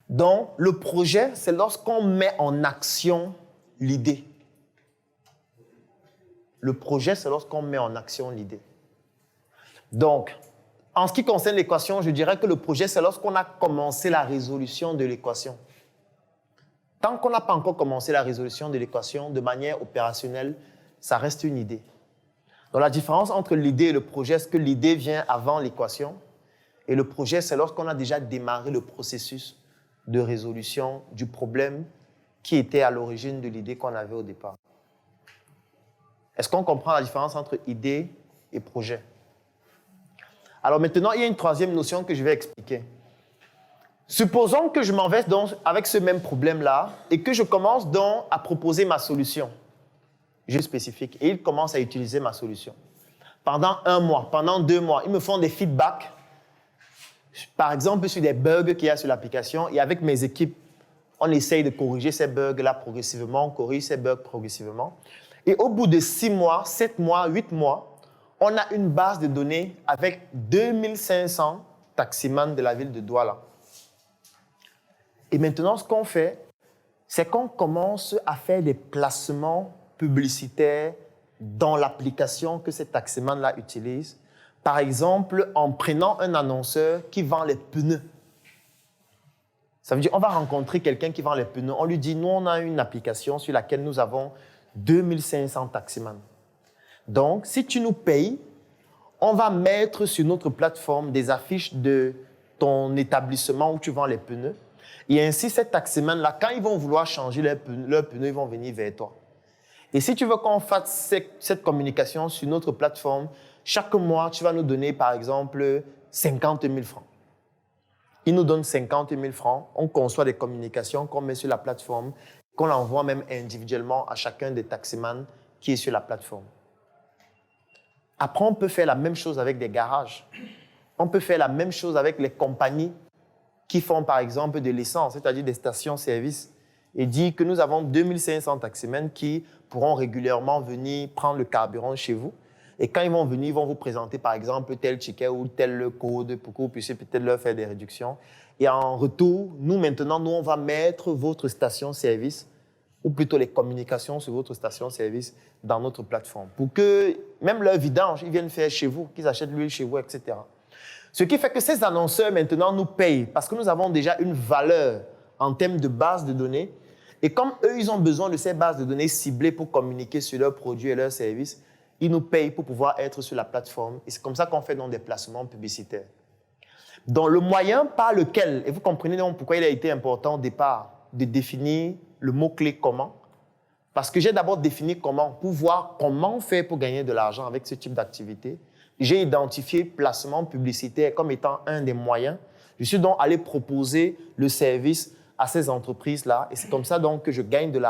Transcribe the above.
Donc, le projet, c'est lorsqu'on met en action l'idée. Le projet, c'est lorsqu'on met en action l'idée. Donc, en ce qui concerne l'équation, je dirais que le projet, c'est lorsqu'on a commencé la résolution de l'équation. Tant qu'on n'a pas encore commencé la résolution de l'équation de manière opérationnelle, ça reste une idée. Donc, la différence entre l'idée et le projet, c'est que l'idée vient avant l'équation et le projet, c'est lorsqu'on a déjà démarré le processus de résolution du problème qui était à l'origine de l'idée qu'on avait au départ. Est-ce qu'on comprend la différence entre idée et projet? Alors maintenant, il y a une troisième notion que je vais expliquer. Supposons que je m'en vais donc avec ce même problème-là et que je commence donc à proposer ma solution. Je spécifique et ils commencent à utiliser ma solution. Pendant 1 mois, pendant 2 mois, ils me font des feedbacks, par exemple sur des bugs qu'il y a sur l'application et avec mes équipes, on essaye de corriger ces bugs-là progressivement, on corrige ces bugs progressivement. Et au bout de 6 mois, 7 mois, 8 mois, on a une base de données avec 2500 taximans de la ville de Douala. Et maintenant, ce qu'on fait, c'est qu'on commence à faire des placements publicitaires dans l'application que ces taximans-là utilisent. Par exemple, en prenant un annonceur qui vend les pneus. Ça veut dire qu'on va rencontrer quelqu'un qui vend les pneus. On lui dit, nous, on a une application sur laquelle nous avons 2500 taximans. Donc, si tu nous payes, on va mettre sur notre plateforme des affiches de ton établissement où tu vends les pneus. Et ainsi, ces taximans-là, quand ils vont vouloir changer leurs pneus, ils vont venir vers toi. Et si tu veux qu'on fasse cette communication sur notre plateforme, chaque mois, tu vas nous donner, par exemple, 50 000 francs. Ils nous donnent 50 000 francs. On conçoit des communications qu'on met sur la plateforme, qu'on envoie même individuellement à chacun des taximans qui est sur la plateforme. Après, on peut faire la même chose avec des garages. On peut faire la même chose avec les compagnies qui font, par exemple, de l'essence, c'est-à-dire des stations-service, et dire que nous avons 2500 taximans qui pourront régulièrement venir prendre le carburant chez vous. Et quand ils vont venir, ils vont vous présenter, par exemple, tel ticket ou tel code pour que vous puissiez peut-être leur faire des réductions. Et en retour, nous, maintenant, on va mettre votre station-service ou plutôt les communications sur votre station-service dans notre plateforme pour que même leur vidange, ils viennent faire chez vous, qu'ils achètent l'huile chez vous, etc. Ce qui fait que ces annonceurs, maintenant, nous payent parce que nous avons déjà une valeur en termes de base de données. Et comme eux, ils ont besoin de ces bases de données ciblées pour communiquer sur leurs produits et leurs services, ils nous payent pour pouvoir être sur la plateforme. Et c'est comme ça qu'on fait donc des placements publicitaires. Donc, le moyen par lequel, et vous comprenez donc pourquoi il a été important au départ de définir le mot-clé « comment ». Parce que j'ai d'abord défini comment, pour voir comment faire pour gagner de l'argent avec ce type d'activité. J'ai identifié placement publicitaire comme étant un des moyens. Je suis donc allé proposer le service à ces entreprises-là et c'est comme ça donc que je gagne de l'argent.